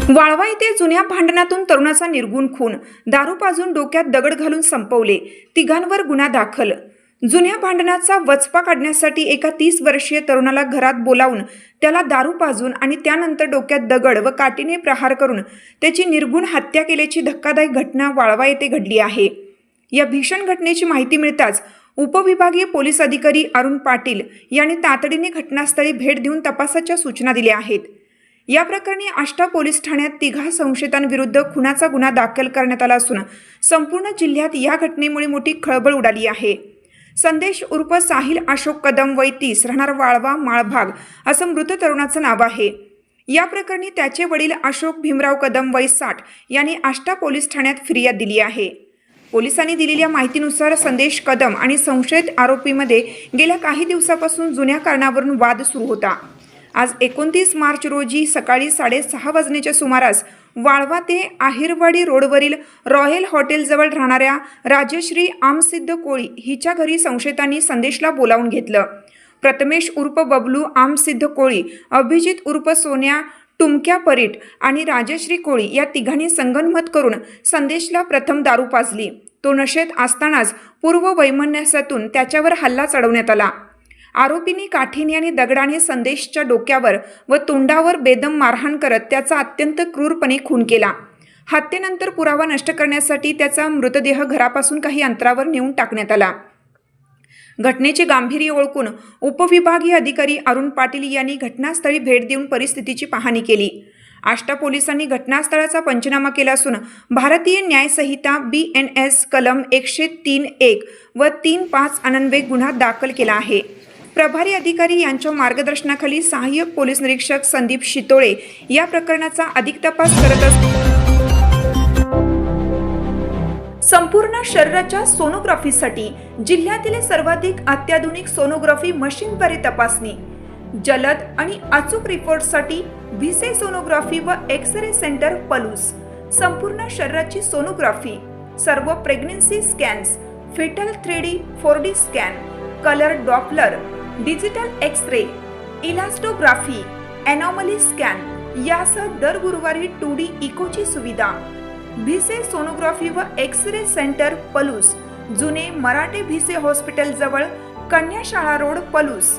वाळवा येथे जुन्या भांडणातून तरुणाचा निर्गुण खून, दारू पाजून डोक्यात दगड घालून संपवले, तिघांवर गुन्हा दाखल। जुन्या भांडणाचा वचपा काढण्यासाठी एका 30 वर्षीय तरुणाला घरात बोलावून त्याला दारू पाजून आणि त्यानंतर डोक्यात दगड व काठीने प्रहार करून त्याची निर्गुण हत्या केल्याची धक्कादायक घटना वाळवा येथे घडली आहे। या भीषण घटनेची माहिती मिळताच उपविभागीय पोलीस अधिकारी अरुण पाटील यांनी तातडीने घटनास्थळी भेट देऊन तपासाच्या सूचना दिल्या आहेत। या प्रकरणी आष्टा पोलीस ठाण्यात तिघा संशयितांविरुद्ध खुनाचा गुन्हा दाखल करण्यात आला असून संपूर्ण जिल्ह्यात या घटनेमुळे मोठी खळबळ उडाली आहे। संदेश उर्फ साहिल अशोक कदम वय 30 राहणार वाळवा माळभाग असं मृत तरुणाचं नाव आहे। या प्रकरणी त्याचे वडील अशोक भीमराव कदम वय 60 यांनी आष्टा पोलीस ठाण्यात फिर्याद दिली आहे। पोलिसांनी दिलेल्या माहितीनुसार संदेश कदम आणि संशयित आरोपीमध्ये गेल्या काही दिवसापासून जुन्या कारणावरून वाद सुरू होता। आज 29 मार्च रोजी सकाळी 6:30 वाजण्याच्या सुमारास वाळवा ते आहिरवाडी रोडवरील रॉयल हॉटेलजवळ राहणाऱ्या राजश्री आमसिद्ध कोळी हिच्या घरी संशयितांनी संदेशला बोलावून घेतलं। प्रथमेश उर्फ बबलू आमसिद्ध कोळी, अभिजित उर्फ सोन्या टुमक्या परीट आणि राजश्री कोळी या तिघांनी संगनमत करून संदेशला प्रथम दारू पाजली। तो नशेत असतानाच पूर्व वैमनस्यातून त्याच्यावर हल्ला चढवण्यात आला। आरोपींनी काठीने आणि दगडाने संदेशच्या डोक्यावर व तोंडावर बेदम मारहाण करत त्याचा अत्यंत क्रूरपणे खून केला। हत्येनंतर पुरावा नष्ट करण्यासाठी त्याचा मृतदेह घरापासून काही अंतरावर नेऊन टाकण्यात आला। घटनेचे गांभीर्य ओळखून उपविभागीय अधिकारी अरुण पाटील यांनी घटनास्थळी भेट देऊन परिस्थितीची पाहणी केली। आष्टा पोलिसांनी घटनास्थळाचा पंचनामा केला असून भारतीय न्याय संहिता BNS कलम 103(1) व 3(5) अन्वये गुन्हा दाखल केला आहे। प्रभारी अधिकारी यांच्या मार्गदर्शनाखाली सहाय्यक पोलीस निरीक्षक संदीप शितोळे या प्रकरणाचा अधिक तपास करत असतात। संपूर्ण शरीराच्या सोनोग्राफीसाठी जिल्ह्यातील सर्वाधिक अत्याधुनिक सोनोग्राफी मशीनद्वारे तपासणी, जलद आणि अचूक रिपोर्टसाठी भिसे सोनोग्राफी व एक्स-रे सेंटर पलूस। संपूर्ण शरीराची सोनोग्राफी, सर्व pregnancy scans, fetal 3D 4D scan, colour Doppler, digital X-ray, elastography, anomaly scan यासह दर गुरुवारी 2D इकोची सुविधा। भिसे सोनोग्राफी व एक्स-रे सेंटर पलूस, जुने मराठे भिसे हॉस्पिटल जवळ, कन्या शाळा रोड, पलूस।